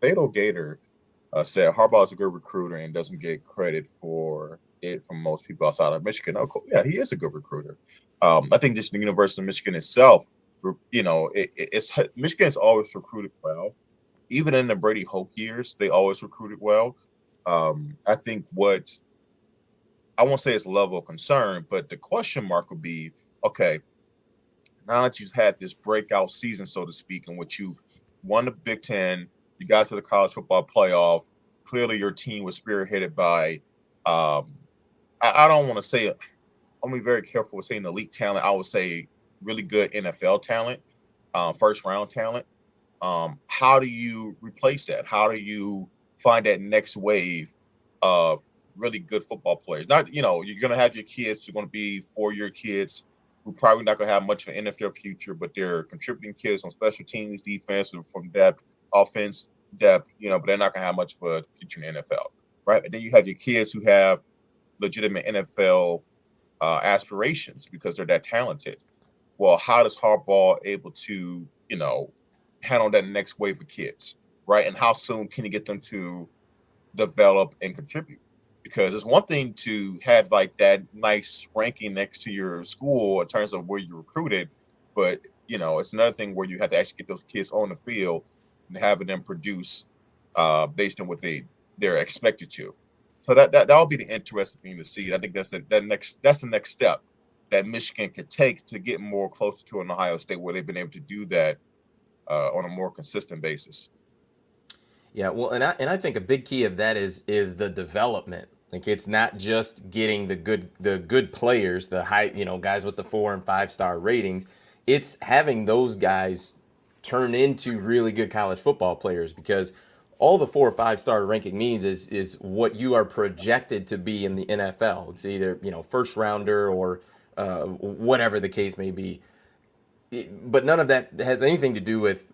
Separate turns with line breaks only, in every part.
Fatal Gator said Harbaugh is a good recruiter and doesn't get credit for it from most people outside of Michigan. Oh, cool. Yeah, he is a good recruiter. I think just the University of Michigan itself, it's Michigan's always recruited well. Even in the Brady Hoke years, they always recruited well. I think what I won't say it's a level of concern, but the question mark would be, okay, now that you've had this breakout season, so to speak, in which you've won the Big Ten, you got to the college football playoff. Clearly, your team was spearheaded by, I don't want to say, I'm gonna be very careful with saying elite talent. I would say really good NFL talent, first round talent. How do you replace that? How do you find that next wave of really good football players? Not, you're going to have your kids who are going to be 4-year kids who probably not going to have much of an NFL future, but they're contributing kids on special teams, defense, or from depth, offense, depth, but they're not going to have much of a future in the NFL, right? And then you have your kids who have legitimate NFL aspirations because they're that talented. Well, how does Harbaugh able to, handle that next wave of kids, right? And how soon can you get them to develop and contribute? Because it's one thing to have like that nice ranking next to your school in terms of where you recruited, but it's another thing where you have to actually get those kids on the field and having them produce based on what they're expected to. So that'll be the interesting thing to see. I think that's the next step that Michigan could take to get more closer to an Ohio State where they've been able to do that on a more consistent basis.
Yeah, well, and I think a big key of that is the development. Like it's not just getting the good players, the high, guys with the 4 and 5 star ratings. It's having those guys turn into really good college football players because all the 4 or 5 star ranking means is what you are projected to be in the NFL. It's either first rounder or whatever the case may be, but none of that has anything to do with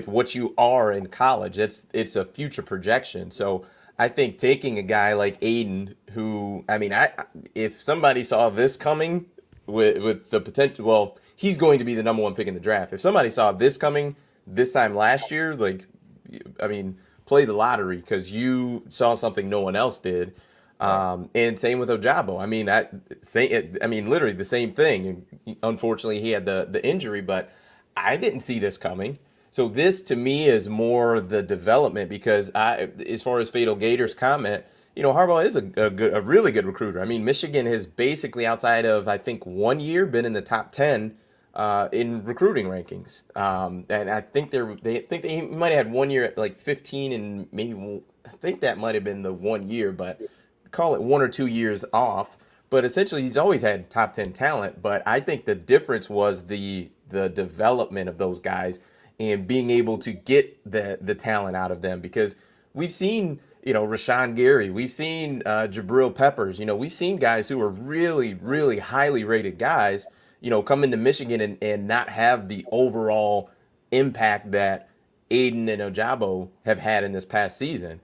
what you are in college. It's a future projection. So I think taking a guy like Aiden, who I if somebody saw this coming with the potential, well, he's going to be the number one pick in the draft. If somebody saw this coming this time last year, like, I mean, play the lottery because you saw something no one else did.
Right.
And same with Ojabo. Literally the same thing. Unfortunately, he had the injury, but I didn't see this coming. So this to me is more the development because as far as Fatal Gators comment, Harbaugh is a really good recruiter. I mean, Michigan has basically outside of I think 1 year been in the top 10 in recruiting rankings. And I think they might have had 1 year at like 15 and maybe I think that might have been the 1 year, but call it 1 or 2 years off. But essentially, he's always had top 10 talent. But I think the difference was the development of those guys and being able to get the talent out of them because we've seen Rashawn Gary, we've seen Jabril Peppers, we've seen guys who are really really highly rated guys, come into Michigan and not have the overall impact that Aiden and Ojabo have had in this past season.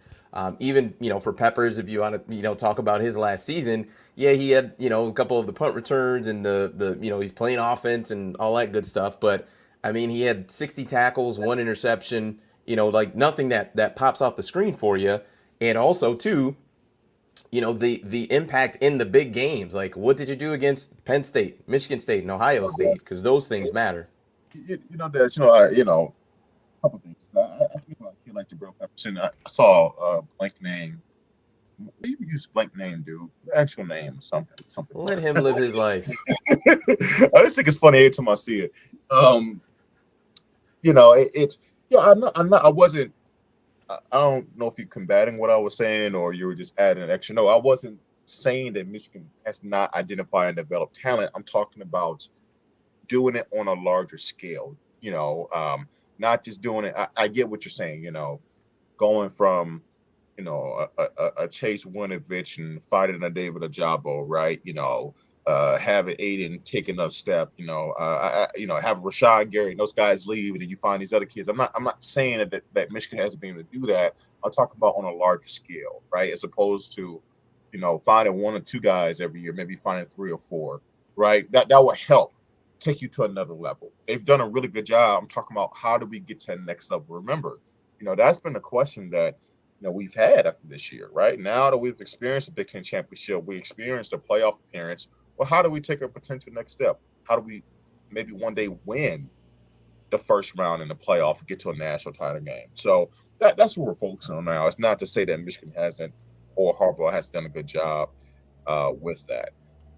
Even for Peppers, if you want to talk about his last season, yeah, he had a couple of the punt returns and the he's playing offense and all that good stuff. But I mean, he had 60 tackles, 1 interception, like nothing that pops off the screen for you. And also too, the impact in the big games. Like what did you do against Penn State, Michigan State, and Ohio State?
That's
Because those things matter.
that's a couple things. I think about a kid like Jabril Peterson. I saw blank name. Maybe use blank name, dude. Actual name, something
Let
fun.
him live his life.
I just think it's funny every time I see it. Um, it's yeah. I wasn't. I don't know if you're combating what I was saying or you were just adding an extra. No, I wasn't saying that Michigan has not identified and developed talent. I'm talking about doing it on a larger scale. Not just doing it. I get what you're saying. Going from a Chase Winovich and fighting a David Ajabo, right? Having Aiden take another step. Have Rashad Gary and those guys leave, and then you find these other kids. I'm not saying that Michigan hasn't been able to do that. I'm talking about on a larger scale, right? As opposed to, finding 1 or 2 guys every year, maybe finding 3 or 4, right? That will help take you to another level. They've done a really good job. I'm talking about how do we get to the next level. Remember, That's been a question that we've had after this year, right? Now that we've experienced the Big Ten championship, we experienced a playoff appearance. Well, how do we take a potential next step? How do we maybe one day win the first round in the playoff and get to a national title game? So that's what we're focusing on now. It's not to say that Michigan hasn't or Harbaugh has done a good job with that.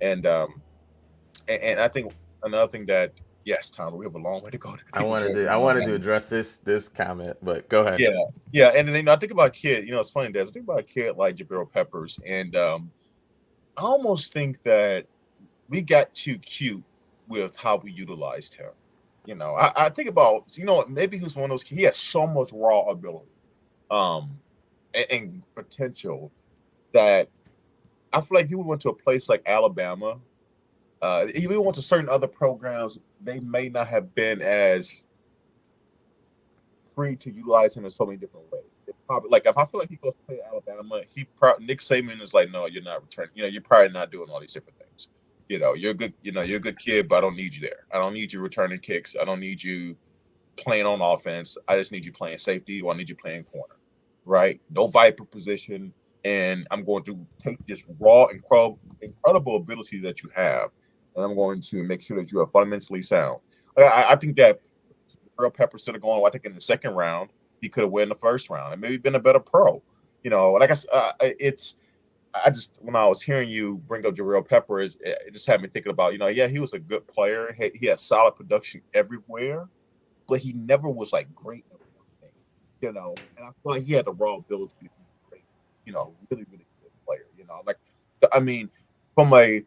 And I think another thing that yes, Tom, we have a long way to go to
I
keep
wanted
enjoying
to
the
I wanted to
Alabama.
address this comment, but go ahead.
Yeah, yeah, and then I think about a kid. It's funny, Des. I think about a kid like Jabril Peppers, and I almost think that we got too cute with how we utilized him. I think about maybe he's one of those. He has so much raw ability, um, and potential that I feel like if we went to a place like Alabama, if we went to certain other programs, they may not have been as free to utilize him in so many different ways. It probably like if I feel like he goes to play Alabama, Nick Saban is like, no, you're not returning. You're probably not doing all these different things. You're good. You're a good kid, but I don't need you there. I don't need you returning kicks. I don't need you playing on offense. I just need you playing safety, or I need you playing corner. Right? No viper position, and I'm going to take this raw, incredible ability that you have, and I'm going to make sure that you are fundamentally sound. I think that Earl Pepper instead of going, I think in the second round, he could have won the first round and maybe been a better pro. Like it's I just when I was hearing you bring up Jarrell Pepper, it just had me thinking about yeah, he was a good player. He had solid production everywhere, but he never was like great at one thing. And I feel like he had the raw ability to be great. Really really good player. Like I mean, from a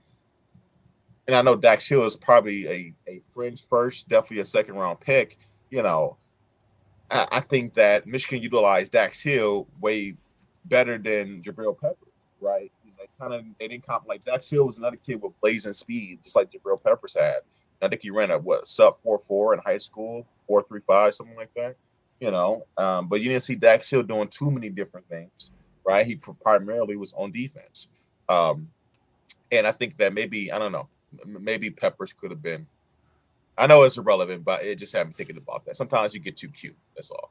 and I know Dax Hill is probably a fringe first, definitely a second round pick. You know, I think that Michigan utilized Dax Hill way better than Jabril Peppers, right? They didn't comp like Dax Hill was another kid with blazing speed, just like Jabril Peppers had. And I think he ran a sub 4.4 in high school, 4.35, something like that. But you didn't see Dax Hill doing too many different things, right? He primarily was on defense, um, and I think that maybe I don't know, maybe Peppers could have been. I know it's irrelevant, but it just had me thinking about that. Sometimes you get too cute. That's all.